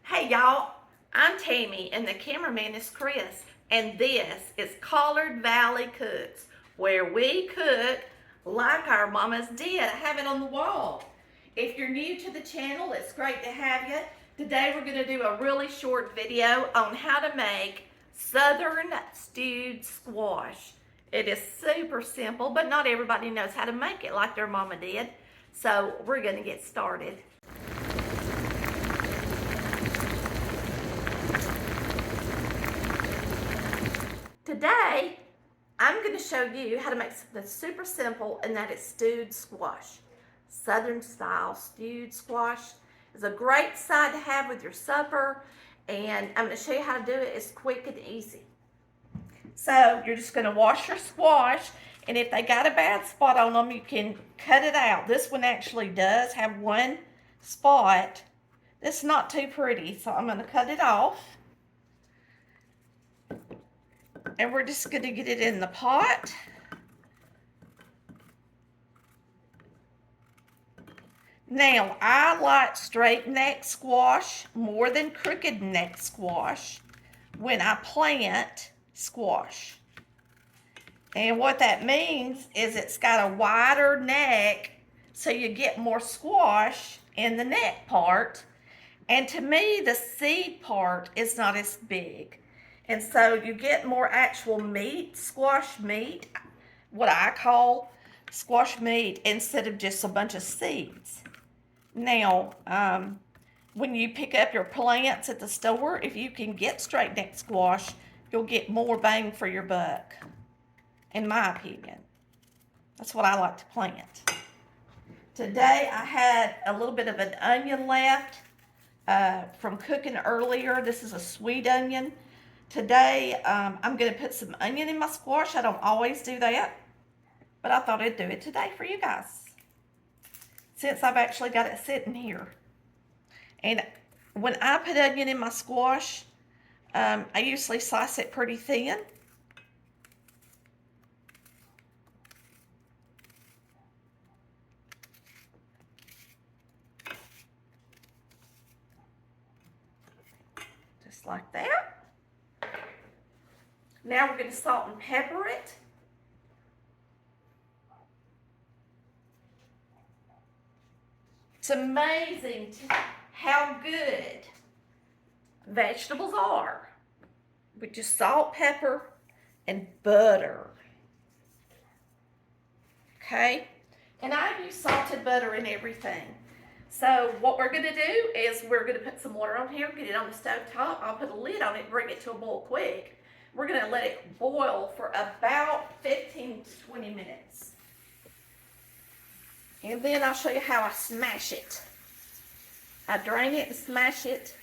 Hey y'all, I'm Tammy and the cameraman is Chris, and this is Collard Valley Cooks, where we cook like our mamas did. I have it on the wall. If you're new to the channel, it's great to have you. Today we're going to do a really short video on how to make Southern stewed squash. It is super simple, but not everybody knows how to make it like their mama did. So we're going to get started. Today, I'm going to show you how to make something super simple, and that is stewed squash. Southern style stewed squash is a great side to have with your supper, and I'm going to show you how to do it. It's quick and easy. So you're just going to wash your squash, and if they got a bad spot on them, you can cut it out. This one actually does have one spot that's not too pretty, so I'm going to cut it off. And we're just going to get it in the pot. Now, I like straight neck squash more than crooked neck squash when I plant squash. And what that means is it's got a wider neck, so you get more squash in the neck part. And to me, the seed part is not as big. And so you get more actual meat, squash meat, what I call squash meat, instead of just a bunch of seeds. Now, when you pick up your plants at the store, if you can get straight neck squash, you'll get more bang for your buck, in my opinion. That's what I like to plant. Today I had a little bit of an onion left from cooking earlier. This is a sweet onion. Today, I'm going to put some onion in my squash. I don't always do that, but I thought I'd do it today for you guys, since I've actually got it sitting here. And when I put onion in my squash, I usually slice it pretty thin. Just like that. Now we're going to salt and pepper it. It's amazing how good vegetables are with just salt, pepper, and butter. Okay? And I use salted butter in everything. So what we're going to do is we're going to put some water on here, get it on the stove top. I'll put a lid on it, bring it to a boil quick. We're going to let it boil for about 15 to 20 minutes. And then I'll show you how I smash it. I drain it and smash it,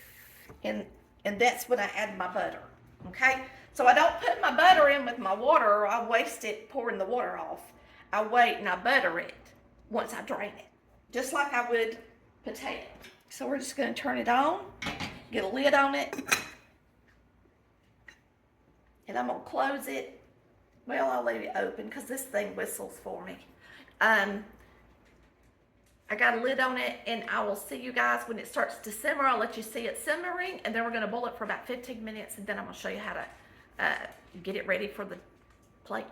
and that's when I add my butter. Okay? So I don't put my butter in with my water, or I'll waste it pouring the water off. I wait and I butter it once I drain it, just like I would potato. So we're just going to turn it on, get a lid on it. And I'm going to close it. Well, I'll leave it open because this thing whistles for me. I got a lid on it, and I will see you guys when it starts to simmer. I'll let you see it simmering, and then we're going to boil it for about 15 minutes, and then I'm going to show you how to get it ready for the plate.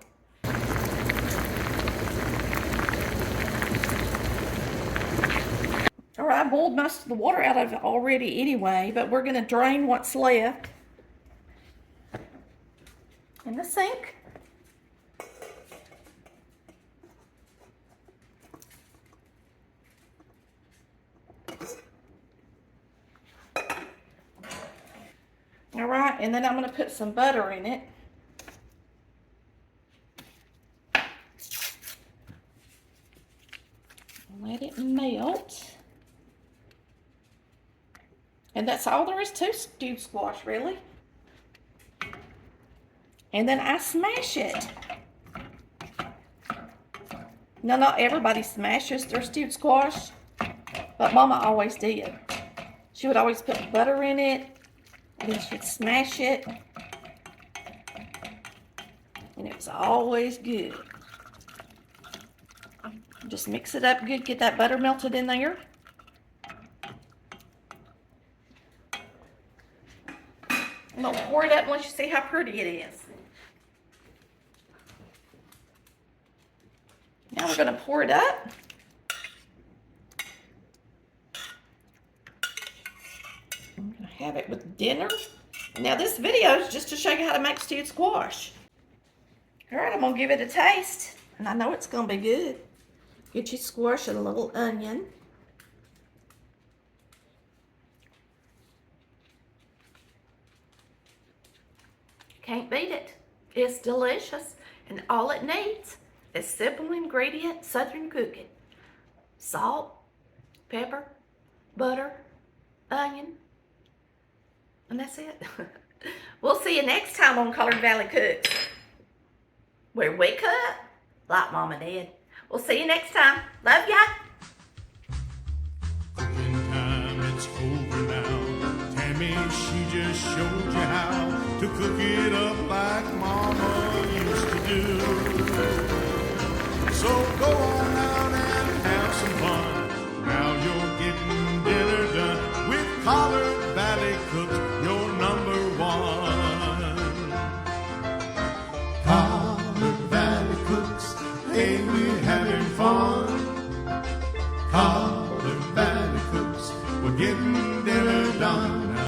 All right, I boiled most of the water out of it already anyway, but we're going to drain what's left in the sink. All right, and then I'm going to put some butter in it. Let it melt. And that's all there is to stewed squash, really. And then I smash it. Now, not everybody smashes their stewed squash, but Mama always did. She would always put butter in it, and then she'd smash it, and it was always good. Just mix it up good, get that butter melted in there. pour it up unless you see how pretty it is. Now we're going to pour it up. I'm going to have it with dinner. Now this video is just to show you how to make stewed squash. All right, I'm going to give it a taste. And I know it's going to be good. Get your squash and a little onion. Can't beat it. It's delicious. And all it needs is simple ingredient Southern cooking. Salt, pepper, butter, onion, and that's it. We'll see you next time on Colored Valley Cooks, where we cook like Mama did. We'll see you next time. Love ya. Cooking time, it's over now. Tammy, she just showed you how to cook it up like Mama used to do. So go on out and have some fun.